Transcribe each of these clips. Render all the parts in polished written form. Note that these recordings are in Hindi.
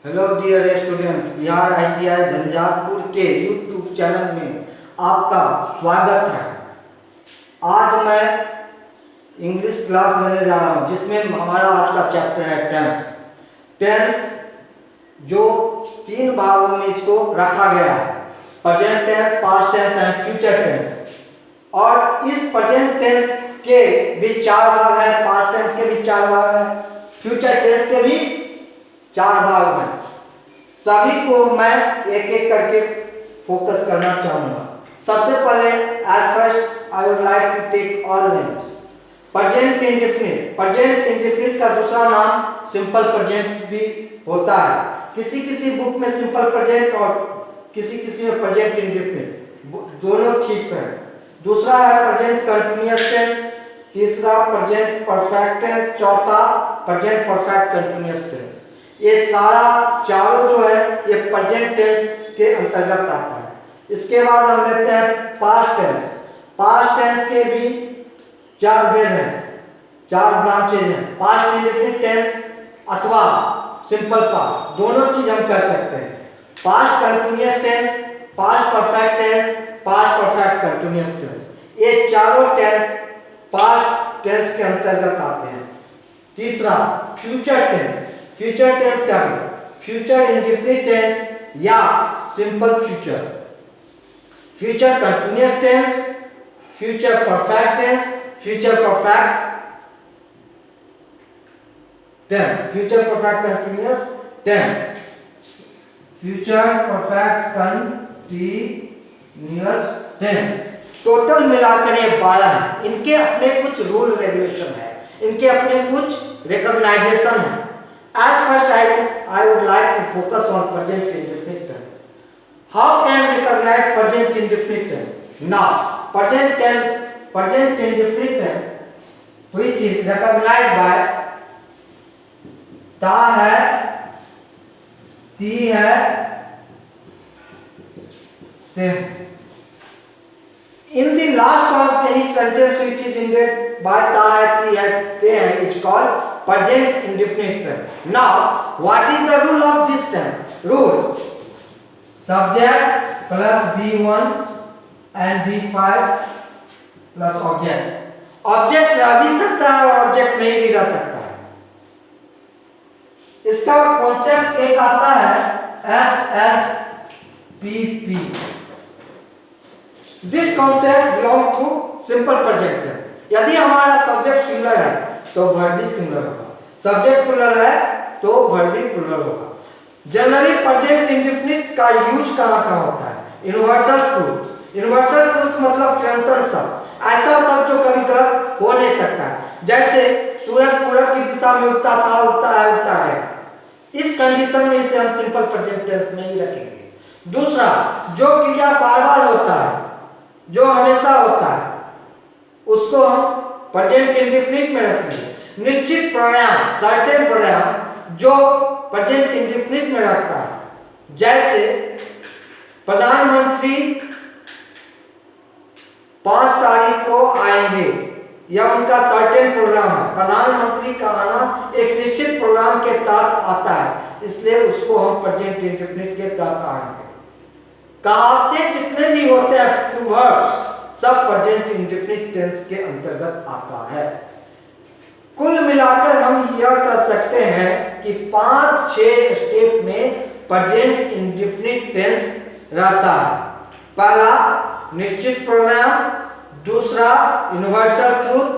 Hello dear students, Bihar ITI Jhanjharpur के यूट्यूब चैनल में आपका स्वागत है। आज मैं इंग्लिश क्लास लेने जा रहा हूँ जिसमें हमारा आज का चैप्टर है टेंस, जो 3 भागों में इसको रखा गया है, present tense, past tense and future tense. और इस प्रेजेंट टेंस के भी 4 भाग हैं, पास्ट टेंस के भी 4 भाग हैं, फ्यूचर टेंस के भी 4 भाग हैं। सभी को मैं एक एक करके फोकस करना चाहूंगा। सबसे पहले at first I would like to take all names. Present indefinite, present indefinite का दूसरा नाम सिंपल प्रेजेंट भी होता है। किसी किसी बुक में सिंपल प्रेजेंट और किसी किसी में प्रेजेंट इंडेफिनिट, दोनों ठीक है। दूसरा है प्रेजेंट कंटीन्यूअस टेंस, तीसरा प्रेजेंट परफेक्ट टेंस, चौथा प्रेजेंट परफेक्ट कंटीन्यूअस टेंस। ये सारा चारों जो है ये प्रेजेंट टेंस के अंतर्गत आता है। इसके बाद हम लेते हैं पास्ट टेंस। पास्ट टेंस के भी 4 वेद हैं, 4 ब्रांचेज हैं। पास्ट इंडेफिनिट टेंस अथवा सिंपल पास्ट, दोनों चीज हम कर सकते हैं। Past continuous tense, past perfect tense, past perfect continuous tense, ये चारों टेंस पास्ट टेंस के अंतर्गत आते हैं। तीसरा फ्यूचर टेंस। फ्यूचर टेंस क्या है? फ्यूचर इंडेफिनिट टेंस या simple future, future continuous tense, future perfect tense, future perfect tense, future perfect continuous tense, future perfect continuous tense. Total मिलाकर ये 12 हैं। इनके अपने कुछ रूल रेगुलेशन है, इनके अपने कुछ रिकॉग्नाइजेशन है। At first, I would like to focus on present indefinite tense. How can we recognize present indefinite tense? Now, present indefinite tense, which is recognized by ta hai, ti hai, te. In the last of any sentence which is ended by ta hai, ti hai, te hai, it's called present indefinite tense. Now, what is the rule of this tense? Rule: subject plus V1 and V5 plus object. Object रह भी सकता है और ऑब्जेक्ट नहीं भी रह सकता है। इसका कॉन्सेप्ट एक आता है SSPP. This concept belongs to simple present tense. यदि हमारा सब्जेक्ट सिंगुलर है तो वर्ब भी सिंगुलर होगा, सब्जेक्ट प्लूरल है तो वर्ब भी प्लूरल होगा। जनरली प्रेजेंट इंडेफिनिट का यूज कहाँ होता है? Universal truth. यूनिवर्सल ट्रूथ मतलब चिरंतन शब्द, ऐसा शब्द जो कभी गलत हो नहीं सकता है। जैसे सूरज पूरब की दिशा में उगता था, उगता है, उगता रहेगा। इस कंडीशन में इसे हम सिंपल प्रेजेंट टेंस में ही रखेंगे। दूसरा, जो क्रिया बार बार होता है, जो हमेशा होता है, उसको हम प्रेजेंट इंडेफिनिट में रखेंगे। निश्चित प्रोनाउन, सर्टेन प्रोनाउन जो प्रेजेंट इंडेफिनिट में रखता है, जैसे प्रधानमंत्री 5 तारीख को आएंगे, यह उनका सर्टेन प्रोग्राम है। प्रधानमंत्री का आना एक निश्चित प्रोग्राम के तहत आता है, इसलिए उसको हम प्रेजेंट इंडेफिनिट के तहत आएंगे। कहावतें जितने भी होते हैं, प्रोवर्ब्स, सब प्रेजेंट इंडेफिनिट टेंस के अंतर्गत आता है। कुल मिलाकर हम यह कह सकते हैं कि 5-6 स्टेप में प्रेजेंट इंडेफिनिट टेंस रहता है। पहला निश्चित प्रोग्राम, दूसरा यूनिवर्सल ट्रूथ,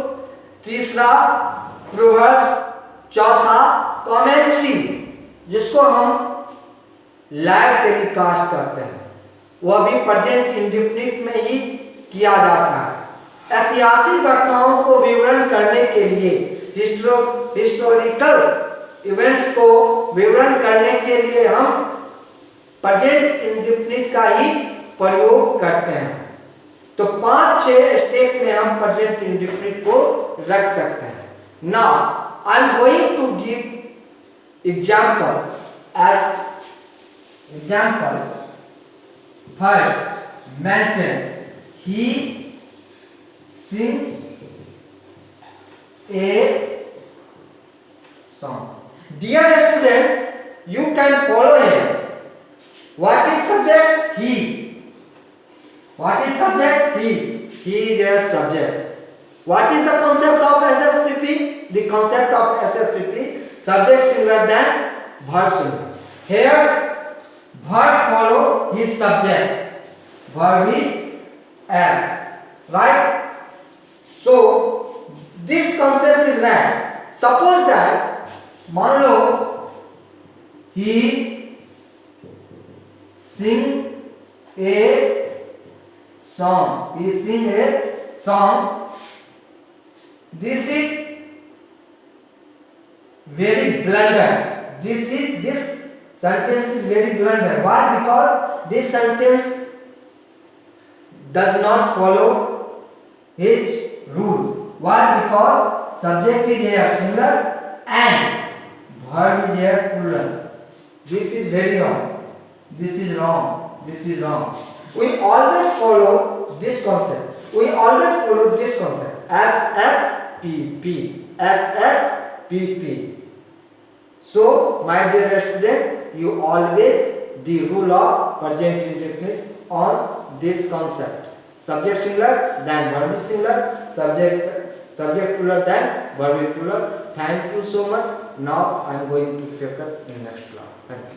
तीसरा प्रोवर्ब, चौथा कमेंट्री जिसको हम लाइव टेलीकास्ट करते हैं, वह भी प्रेजेंट इंडेफिनिट में ही किया जाता है। ऐतिहासिक घटनाओं को विवरण करने के लिए, हिस्टोरिकल इवेंट्स को विवरण करने के लिए हम प्रेजेंट इंडेफिनिट का ही प्रयोग करते हैं। तो 5-6 स्टेप में हम प्रेजेंट इंडेफिनिट को रख सकते हैं। Now I am going to give example as example. First, maintain, he sings a song. Dear student, you can follow him. What is subject? He. What is subject? He. He is your subject. What is the concept of SSPP? The concept of SSPP, subject singular then verb singular. Here verb follow his subject. Verb is as. Right? So this concept is right. Suppose that मान लो he sing a song. He sing a song. This is very blunder. This sentence is very blunder. Why? Because this sentence does not follow his rules. Why? Because subject is here singular and verb is here plural. This is very wrong. This is wrong. This is wrong. We always follow this concept. We always follow this concept. SFPP. SFPP. So, my dear student, you always the rule of present indefinite on this concept. Subject singular, then verb is singular. Subject plural, then verb is plural. Thank you so much. Now I am going to focus in next class. Thank you.